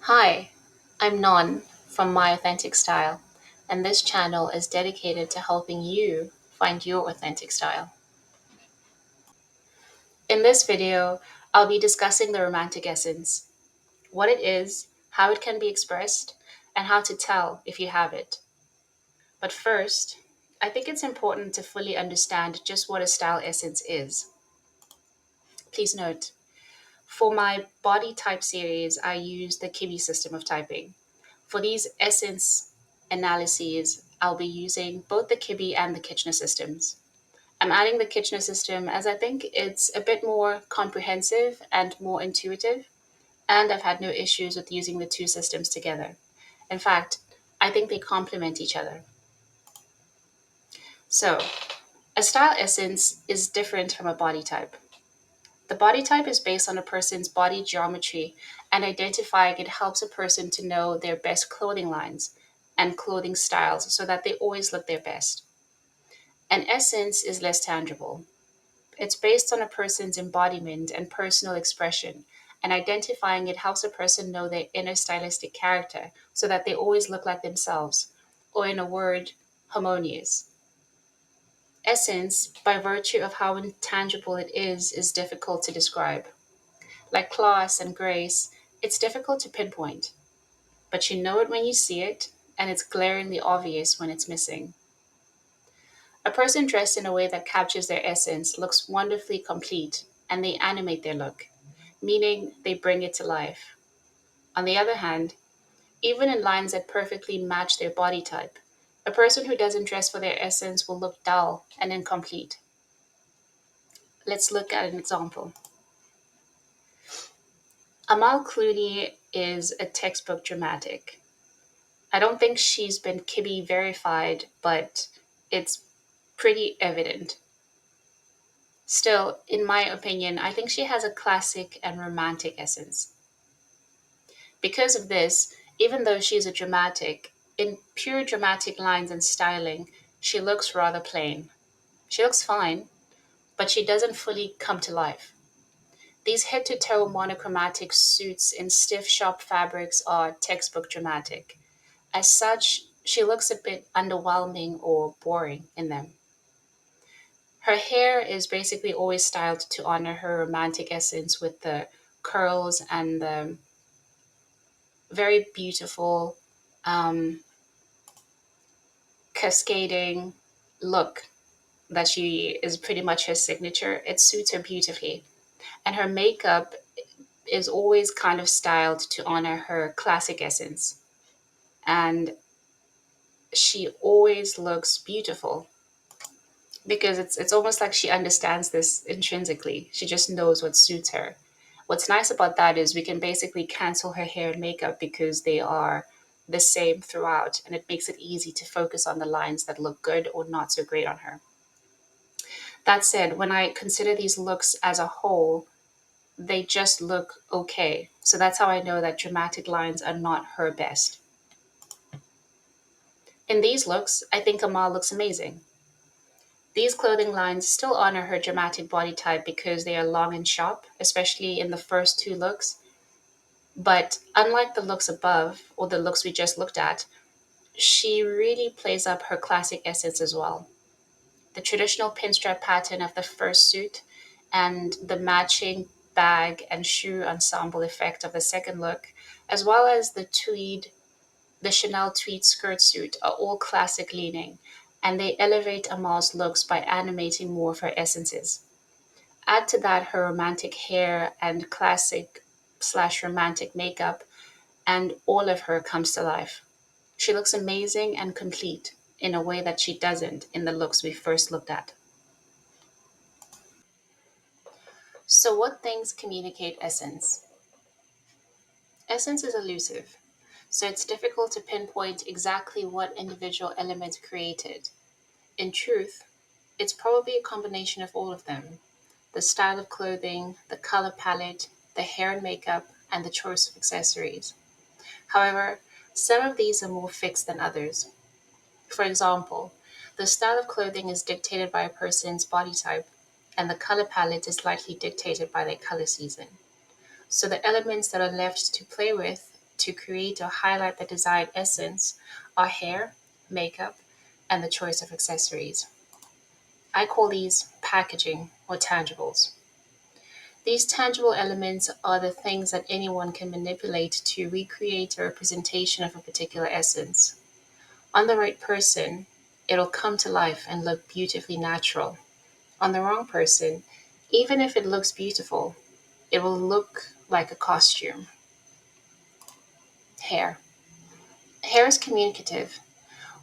Hi, I'm Non from My Authentic Style, and this channel is dedicated to helping you find your authentic style. In this video, I'll be discussing the romantic essence, what it is, how it can be expressed, and how to tell if you have it. But first, I think it's important to fully understand just what a style essence is. Please note, for my body type series, I use the Kibbe system of typing. For these essence analyses, I'll be using both the Kibbe and the Kitchener systems. I'm adding the Kitchener system as I think it's a bit more comprehensive and more intuitive, and I've had no issues with using the two systems together. In fact, I think they complement each other. So, a style essence is different from a body type. The body type is based on a person's body geometry, and identifying it helps a person to know their best clothing lines and clothing styles so that they always look their best. An essence is less tangible. It's based on a person's embodiment and personal expression, and identifying it helps a person know their inner stylistic character so that they always look like themselves, or in a word, harmonious. Essence, by virtue of how intangible it is difficult to describe. Like class and grace, it's difficult to pinpoint, but you know it when you see it, and it's glaringly obvious when it's missing. A person dressed in a way that captures their essence looks wonderfully complete, and they animate their look, meaning they bring it to life. On the other hand, even in lines that perfectly match their body type, a person who doesn't dress for their essence will look dull and incomplete. Let's look at an example. Amal Clooney is a textbook dramatic. I don't think she's been Kibbe verified, but it's pretty evident. Still, in my opinion, I think she has a classic and romantic essence. Because of this, even though she's a dramatic, in pure dramatic lines and styling, she looks rather plain. She looks fine, but she doesn't fully come to life. These head to toe monochromatic suits in stiff, sharp fabrics are textbook dramatic. As such, she looks a bit underwhelming or boring in them. Her hair is basically always styled to honor her romantic essence with the curls and the very beautiful um, cascading look that she is pretty much her signature. It suits her beautifully. And her makeup is always kind of styled to honor her classic essence. And she always looks beautiful because it's almost like she understands this intrinsically. She just knows what suits her. What's nice about that is we can basically cancel her hair and makeup because they are the same throughout, and it makes it easy to focus on the lines that look good or not so great on her. That said, when I consider these looks as a whole, they just look okay. So that's how I know that dramatic lines are not her best. In these looks, I think Amal looks amazing. These clothing lines still honor her dramatic body type because they are long and sharp, especially in the first two looks. But unlike the looks above, or the looks we just looked at, she really plays up her classic essence as well. The traditional pinstripe pattern of the first suit and the matching bag and shoe ensemble effect of the second look, as well as the Chanel tweed skirt suit, are all classic leaning, and they elevate Amal's looks by animating more of her essences. Add to that her romantic hair and classic slash romantic makeup, and all of her comes to life. She looks amazing and complete in a way that she doesn't in the looks we first looked at. So, what things communicate essence? Essence is elusive, so it's difficult to pinpoint exactly what individual element created. In truth, it's probably a combination of all of them: the style of clothing, the color palette, the hair and makeup, and the choice of accessories. However, some of these are more fixed than others. For example, the style of clothing is dictated by a person's body type, and the color palette is likely dictated by their color season. So the elements that are left to play with to create or highlight the desired essence are hair, makeup, and the choice of accessories. I call these packaging or tangibles. These tangible elements are the things that anyone can manipulate to recreate a representation of a particular essence. On the right person, it'll come to life and look beautifully natural. On the wrong person, even if it looks beautiful, it will look like a costume. Hair. Hair is communicative.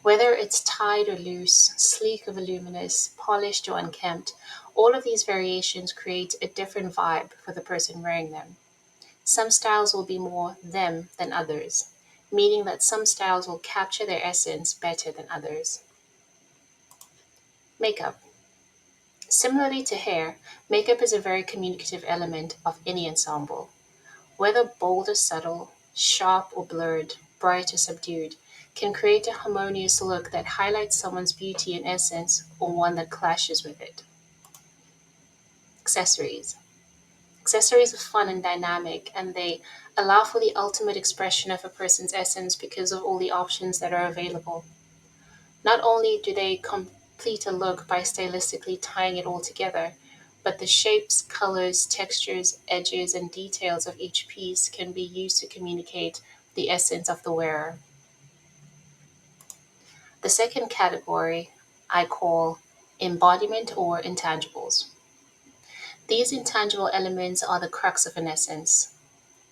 Whether it's tied or loose, sleek or voluminous, polished or unkempt, all of these variations create a different vibe for the person wearing them. Some styles will be more them than others, meaning that some styles will capture their essence better than others. Makeup. Similarly to hair, makeup is a very communicative element of any ensemble. Whether bold or subtle, sharp or blurred, bright or subdued, can create a harmonious look that highlights someone's beauty and essence or one that clashes with it. Accessories. Accessories are fun and dynamic, and they allow for the ultimate expression of a person's essence because of all the options that are available. Not only do they complete a look by stylistically tying it all together, but the shapes, colors, textures, edges, and details of each piece can be used to communicate the essence of the wearer. The second category I call embodiment or intangibles. These intangible elements are the crux of an essence.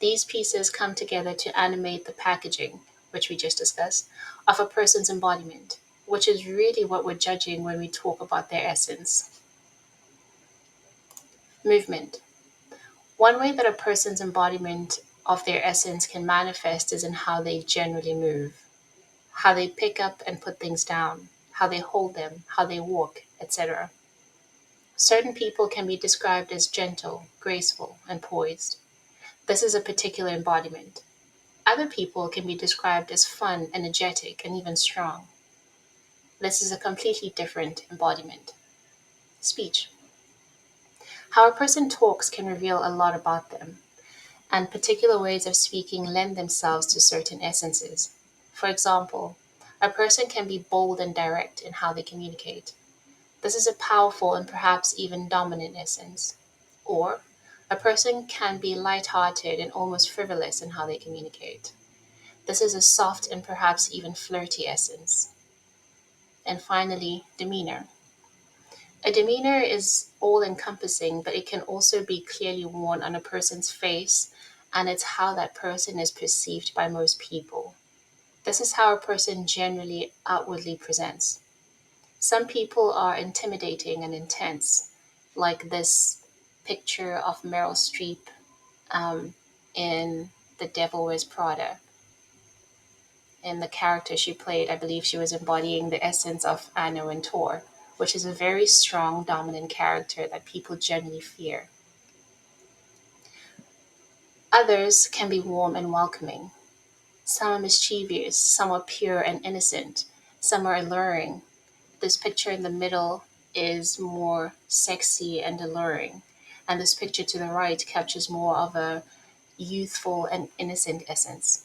These pieces come together to animate the packaging, which we just discussed, of a person's embodiment, which is really what we're judging when we talk about their essence. Movement. One way that a person's embodiment of their essence can manifest is in how they generally move, how they pick up and put things down, how they hold them, how they walk, etc. Certain people can be described as gentle, graceful, and poised. This is a particular embodiment. Other people can be described as fun, energetic, and even strong. This is a completely different embodiment. Speech. How a person talks can reveal a lot about them, and particular ways of speaking lend themselves to certain essences. For example, a person can be bold and direct in how they communicate. This is a powerful and perhaps even dominant essence. Or, a person can be light-hearted and almost frivolous in how they communicate. This is a soft and perhaps even flirty essence. And finally, demeanor. A demeanor is all encompassing, but it can also be clearly worn on a person's face, and it's how that person is perceived by most people. This is how a person generally outwardly presents. Some people are intimidating and intense, like this picture of Meryl Streep in The Devil Wears Prada. In the character she played, I believe she was embodying the essence of Anna Wintour, which is a very strong, dominant character that people generally fear. Others can be warm and welcoming. Some are mischievous, some are pure and innocent, some are alluring. This picture in the middle is more sexy and alluring, and this picture to the right captures more of a youthful and innocent essence.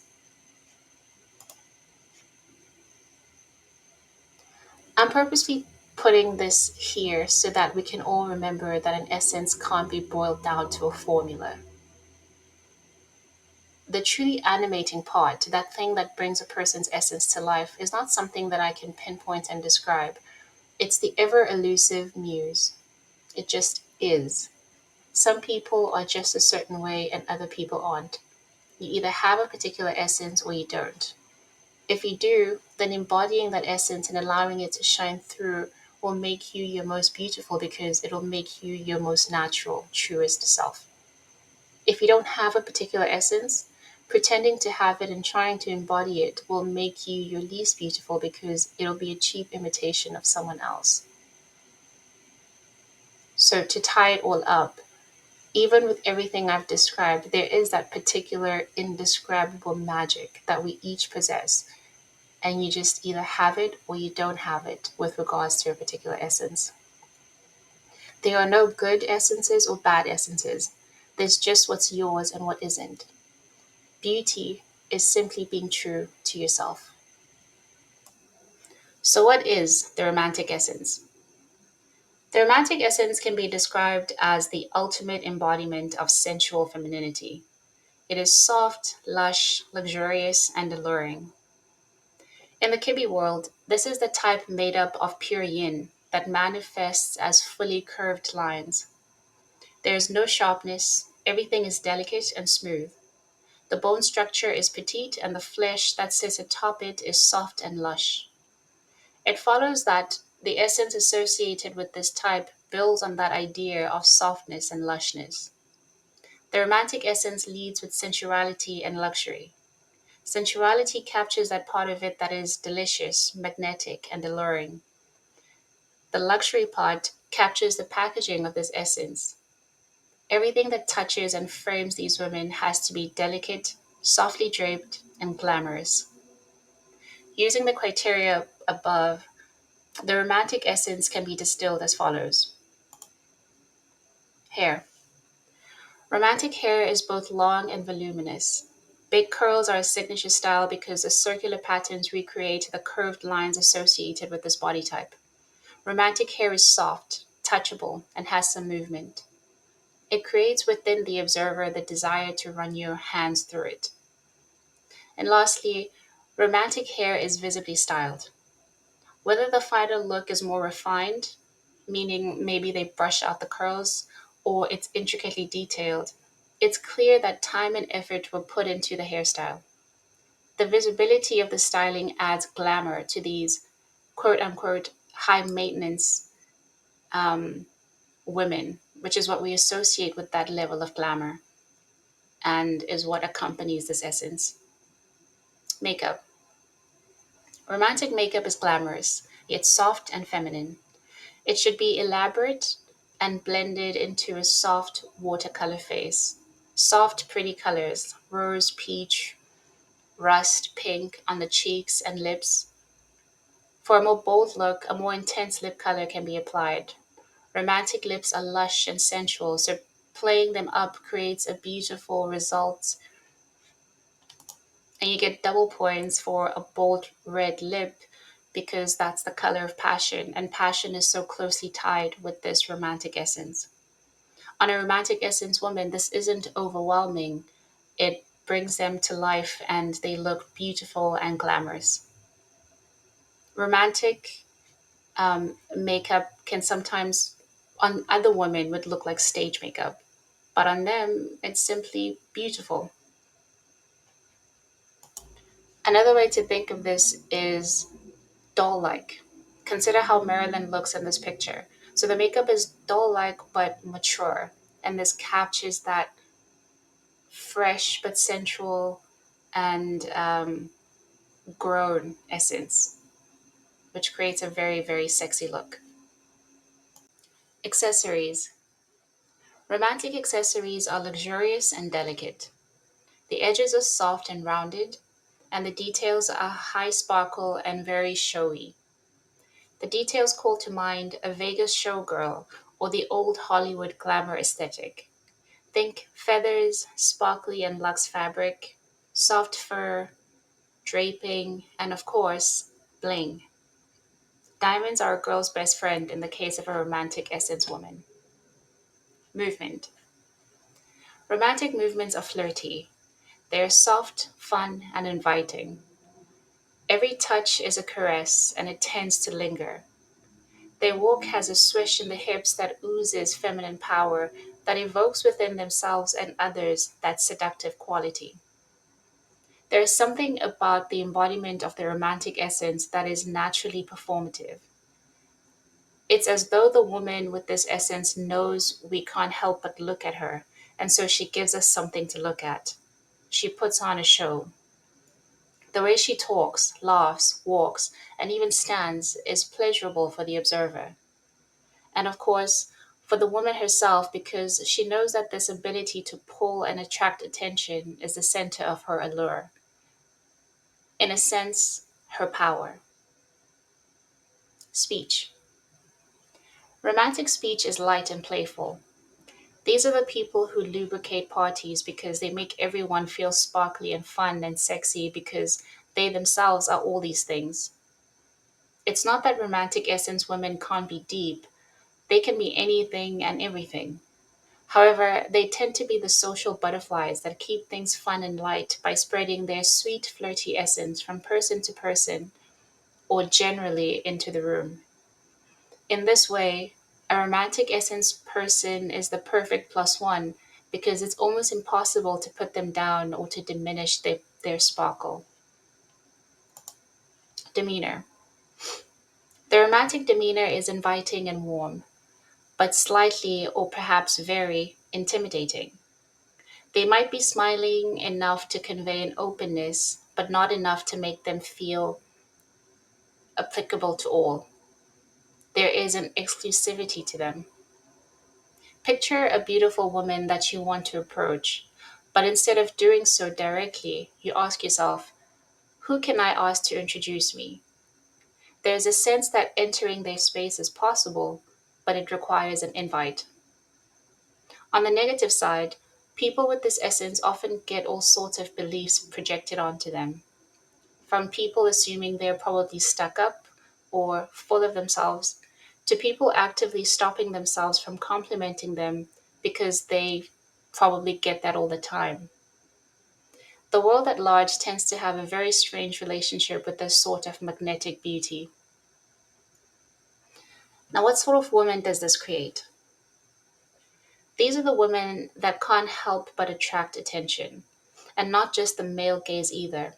I'm purposely putting this here so that we can all remember that an essence can't be boiled down to a formula. The truly animating part, that thing that brings a person's essence to life, is not something that I can pinpoint and describe. It's the ever elusive muse. It just is. Some people are just a certain way and other people aren't. You either have a particular essence or you don't. If you do, then embodying that essence and allowing it to shine through will make you your most beautiful because it'll make you your most natural, truest self. If you don't have a particular essence, pretending to have it and trying to embody it will make you your least beautiful because it'll be a cheap imitation of someone else. So, to tie it all up, even with everything I've described, there is that particular indescribable magic that we each possess, and you just either have it or you don't have it with regards to a particular essence. There are no good essences or bad essences. There's just what's yours and what isn't. Beauty is simply being true to yourself. So, what is the romantic essence? The romantic essence can be described as the ultimate embodiment of sensual femininity. It is soft, lush, luxurious, and alluring. In the Kibbe world, this is the type made up of pure yin that manifests as fully curved lines. There is no sharpness, everything is delicate and smooth. The bone structure is petite, and the flesh that sits atop it is soft and lush. It follows that the essence associated with this type builds on that idea of softness and lushness. The romantic essence leads with sensuality and luxury. Sensuality captures that part of it that is delicious, magnetic, and alluring. The luxury part captures the packaging of this essence. Everything that touches and frames these women has to be delicate, softly draped, and glamorous. Using the criteria above, the romantic essence can be distilled as follows. Hair. Romantic hair is both long and voluminous. Big curls are a signature style because the circular patterns recreate the curved lines associated with this body type. Romantic hair is soft, touchable, and has some movement. It creates within the observer the desire to run your hands through it. And lastly, romantic hair is visibly styled. Whether the final look is more refined, meaning maybe they brush out the curls, or it's intricately detailed, it's clear that time and effort were put into the hairstyle. The visibility of the styling adds glamour to these quote unquote high maintenance um, women, which is what we associate with that level of glamour and is what accompanies this essence. Makeup. Romantic makeup is glamorous, yet soft and feminine. It should be elaborate and blended into a soft watercolor face. Soft, pretty colors rose, peach, rust, pink on the cheeks and lips. For a more bold look, a more intense lip color can be applied. Romantic lips are lush and sensual, so playing them up creates a beautiful result, and you get double points for a bold red lip because that's the color of passion, and passion is so closely tied with this romantic essence. On a romantic essence woman, this isn't overwhelming. It brings them to life and they look beautiful and glamorous. Romantic makeup can sometimes, on other women, would look like stage makeup, but on them, it's simply beautiful. Another way to think of this is doll like. Consider how Marilyn looks in this picture. So the makeup is doll like but mature, and this captures that fresh but sensual and grown essence, which creates a very, very sexy look. Accessories. Romantic accessories are luxurious and delicate. The edges are soft and rounded, and the details are high sparkle and very showy. The details call to mind a Vegas showgirl or the old Hollywood glamour aesthetic. Think feathers, sparkly and luxe fabric, soft fur, draping, and of course, bling. Diamonds are a girl's best friend in the case of a romantic essence woman. Movement. Romantic movements are flirty. They are soft, fun, and inviting. Every touch is a caress, and it tends to linger. Their walk has a swish in the hips that oozes feminine power, that evokes within themselves and others that seductive quality. There is something about the embodiment of the romantic essence that is naturally performative. It's as though the woman with this essence knows we can't help but look at her, and so she gives us something to look at. She puts on a show. The way she talks, laughs, walks, and even stands is pleasurable for the observer. And of course, for the woman herself, because she knows that this ability to pull and attract attention is the center of her allure. In a sense, her power. Speech. Romantic speech is light and playful. These are the people who lubricate parties because they make everyone feel sparkly and fun and sexy because they themselves are all these things. It's not that romantic essence women can't be deep, they can be anything and everything. However, they tend to be the social butterflies that keep things fun and light by spreading their sweet, flirty essence from person to person or generally into the room. In this way, a romantic essence person is the perfect plus one because it's almost impossible to put them down or to diminish their sparkle. Demeanor. The romantic demeanor is inviting and warm, but slightly or perhaps very intimidating. They might be smiling enough to convey an openness, but not enough to make them feel applicable to all. There is an exclusivity to them. Picture a beautiful woman that you want to approach, but instead of doing so directly, you ask yourself, who can I ask to introduce me? There's a sense that entering their space is possible, but it requires an invite. On the negative side, people with this essence often get all sorts of beliefs projected onto them, from people assuming they're probably stuck up or full of themselves, to people actively stopping themselves from complimenting them because they probably get that all the time. The world at large tends to have a very strange relationship with this sort of magnetic beauty. Now, what sort of woman does this create? These are the women that can't help but attract attention, and not just the male gaze either.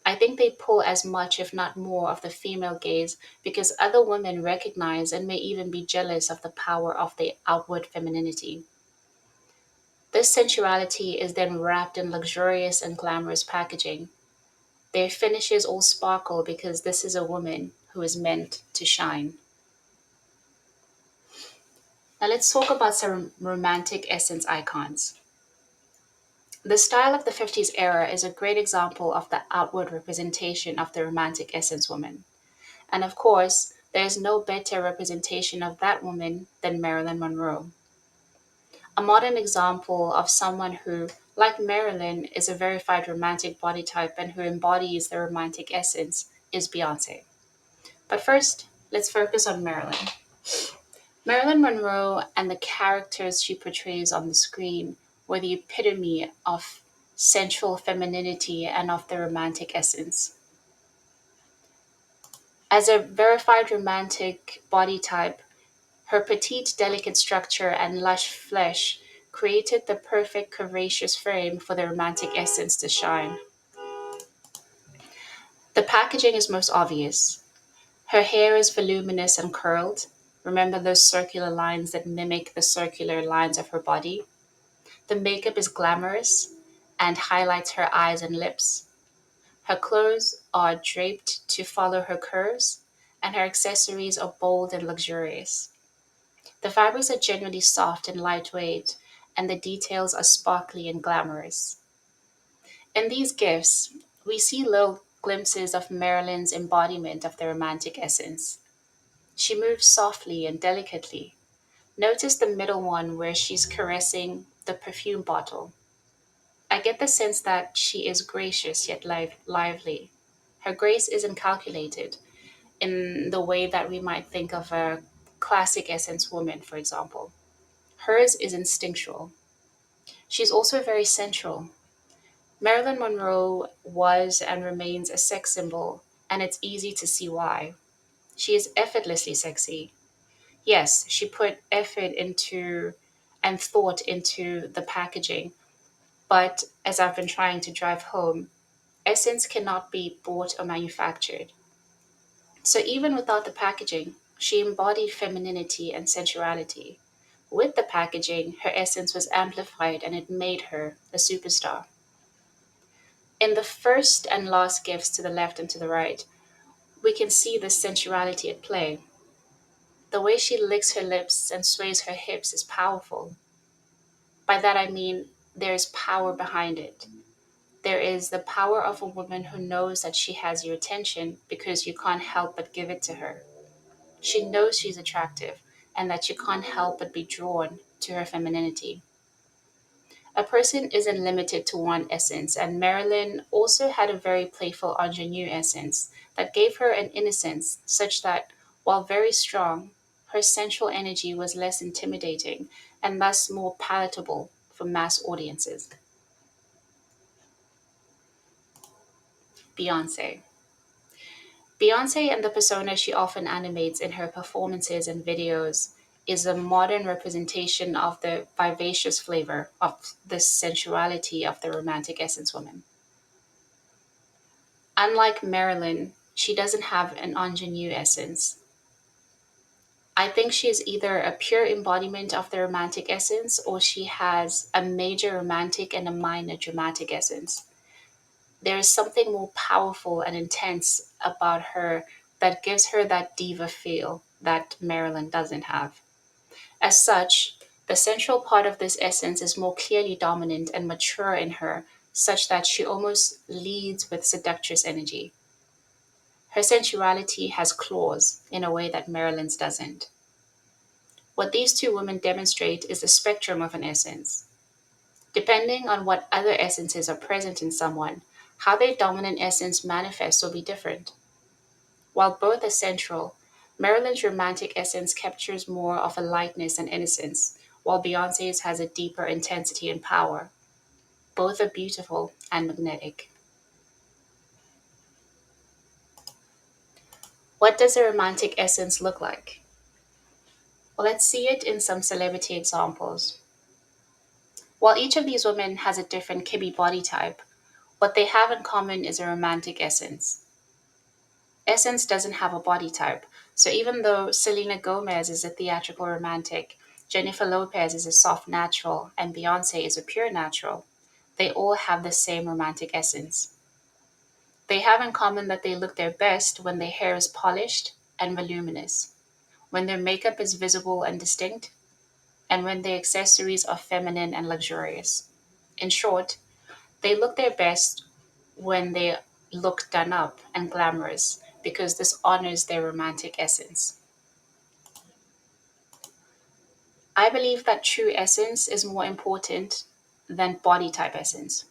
I think they pull as much, if not more, of the female gaze because other women recognize and may even be jealous of the power of the outward femininity. This sensuality is then wrapped in luxurious and glamorous packaging. Their finishes all sparkle because this is a woman who is meant to shine. Now let's talk about some romantic essence icons. The style of the 50s era is a great example of the outward representation of the romantic essence woman. And of course, there is no better representation of that woman than Marilyn Monroe. A modern example of someone who, like Marilyn, is a verified romantic body type and who embodies the romantic essence is Beyoncé. But first, let's focus on Marilyn. Marilyn Monroe and the characters she portrays on the screen were the epitome of sensual femininity and of the romantic essence. As a verified romantic body type, her petite, delicate structure and lush flesh created the perfect curvaceous frame for the romantic essence to shine. The packaging is most obvious. Her hair is voluminous and curled. Remember those circular lines that mimic the circular lines of her body? The makeup is glamorous and highlights her eyes and lips. Her clothes are draped to follow her curves, and her accessories are bold and luxurious. The fabrics are generally soft and lightweight, and the details are sparkly and glamorous. In these gifts, we see little glimpses of Marilyn's embodiment of the romantic essence. She moves softly and delicately. Notice the middle one where she's caressing the perfume bottle. I get the sense that she is gracious yet lively. Her grace isn't calculated in the way that we might think of a classic essence woman, for example. Hers is instinctual. She's also very sensual. Marilyn Monroe was and remains a sex symbol, and it's easy to see why. She is effortlessly sexy. Yes, she put effort into and thought into the packaging, but as I've been trying to drive home, essence cannot be bought or manufactured. So even without the packaging, she embodied femininity and sensuality. With the packaging, her essence was amplified and it made her a superstar. In the first and last gifts to the left and to the right, we can see the sensuality at play. The way she licks her lips and sways her hips is powerful. By that I mean there is power behind it. There is the power of a woman who knows that she has your attention because you can't help but give it to her. She knows she's attractive and that you can't help but be drawn to her femininity. A person isn't limited to one essence, and Marilyn also had a very playful ingenue essence that gave her an innocence such that, while very strong, her sensual energy was less intimidating and thus more palatable for mass audiences. Beyonce. Beyonce and the persona she often animates in her performances and videos is a modern representation of the vivacious flavor of the sensuality of the romantic essence woman. Unlike Marilyn, she doesn't have an ingenue essence. I think she is either a pure embodiment of the romantic essence or she has a major romantic and a minor dramatic essence. There is something more powerful and intense about her that gives her that diva feel that Marilyn doesn't have. As such, the central part of this essence is more clearly dominant and mature in her, such that she almost leads with seductress energy. Her sensuality has claws in a way that Marilyn's doesn't. What these two women demonstrate is the spectrum of an essence. Depending on what other essences are present in someone, how their dominant essence manifests will be different. While both are central, Marilyn's romantic essence captures more of a lightness and innocence, while Beyonce's has a deeper intensity and power. Both are beautiful and magnetic. What does a romantic essence look like? Well, let's see it in some celebrity examples. While each of these women has a different Kibbe body type, what they have in common is a romantic essence. Essence doesn't have a body type, so even though Selena Gomez is a theatrical romantic, Jennifer Lopez is a soft natural, and Beyonce is a pure natural, they all have the same romantic essence. They have in common that they look their best when their hair is polished and voluminous, when their makeup is visible and distinct, and when their accessories are feminine and luxurious. In short, they look their best when they look done up and glamorous because this honors their romantic essence. I believe that true essence is more important than body type essence.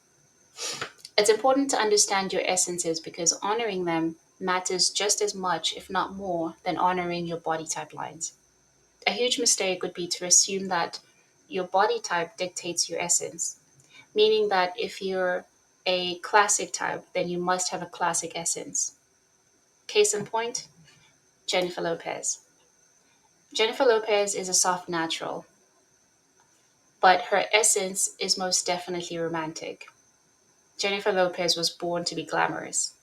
It's important to understand your essences because honoring them matters just as much, if not more, than honoring your body type lines. A huge mistake would be to assume that your body type dictates your essence, meaning that if you're a classic type, then you must have a classic essence. Case in point, Jennifer Lopez. Jennifer Lopez is a soft natural, but her essence is most definitely romantic. Jennifer Lopez was born to be glamorous.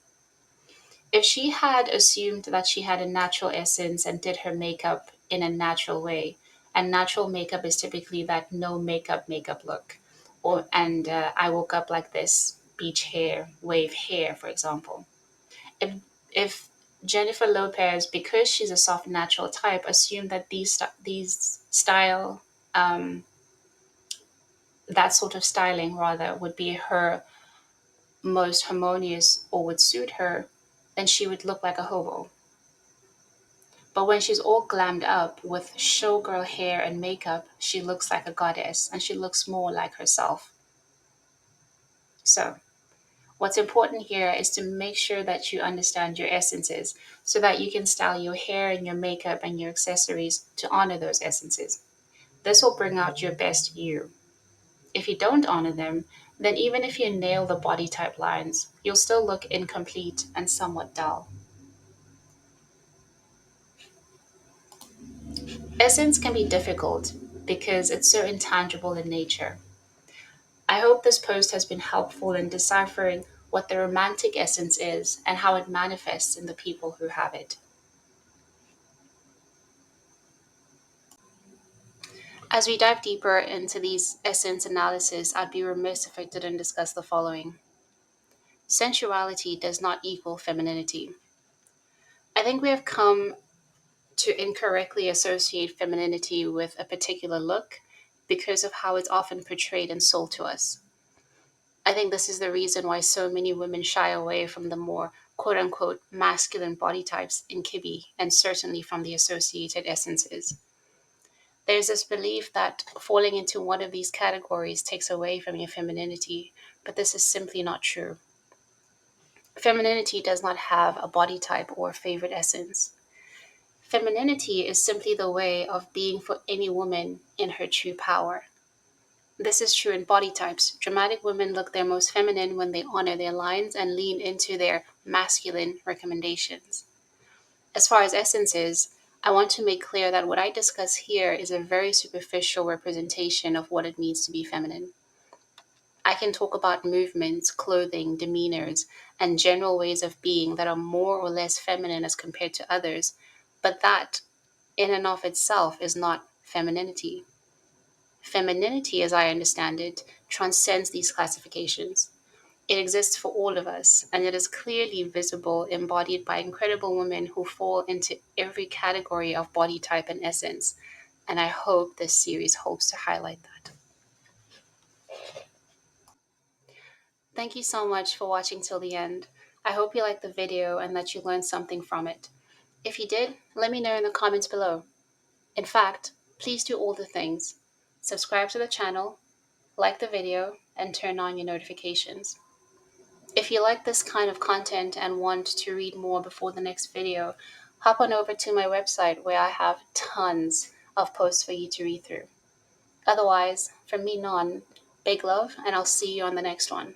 If she had assumed that she had a natural essence and did her makeup in a natural way, and natural makeup is typically that no makeup look, or I woke up like this, beach hair, wave hair, for example. If Jennifer Lopez, because she's a soft natural type, assumed that these style, um, that sort of styling rather, would be her most harmonious or would suit her, then she would look like a hobo. But when she's all glammed up with showgirl hair and makeup, she looks like a goddess and she looks more like herself. So, what's important here is to make sure that you understand your essences so that you can style your hair and your makeup and your accessories to honor those essences. This will bring out your best you. If you don't honor them, then even if you nail the body type lines, you'll still look incomplete and somewhat dull. Essence can be difficult because it's so intangible in nature. I hope this post has been helpful in deciphering what the romantic essence is and how it manifests in the people who have it. As we dive deeper into these essence analysis, I'd be remiss if I didn't discuss the following. Sensuality does not equal femininity. I think we have come to incorrectly associate femininity with a particular look because of how it's often portrayed and sold to us. I think this is the reason why so many women shy away from the more quote unquote masculine body types in Kibbe and certainly from the associated essences. There's this belief that falling into one of these categories takes away from your femininity, but this is simply not true. Femininity does not have a body type or favorite essence. Femininity is simply the way of being for any woman in her true power. This is true in body types. Dramatic women look their most feminine when they honor their lines and lean into their masculine recommendations. As far as essences, I want to make clear that what I discuss here is a very superficial representation of what it means to be feminine. I can talk about movements, clothing, demeanors, and general ways of being that are more or less feminine as compared to others, but that, in and of itself, is not femininity. Femininity, as I understand it, transcends these classifications. It exists for all of us, and it is clearly visible, embodied by incredible women who fall into every category of body type and essence. And I hope this series hopes to highlight that. Thank you so much for watching till the end. I hope you liked the video and that you learned something from it. If you did, let me know in the comments below. In fact, please do all the things. Subscribe to the channel, like the video, and turn on your notifications. If you like this kind of content and want to read more before the next video, hop on over to my website where I have tons of posts for you to read through. Otherwise, from me, none, big love, and I'll see you on the next one.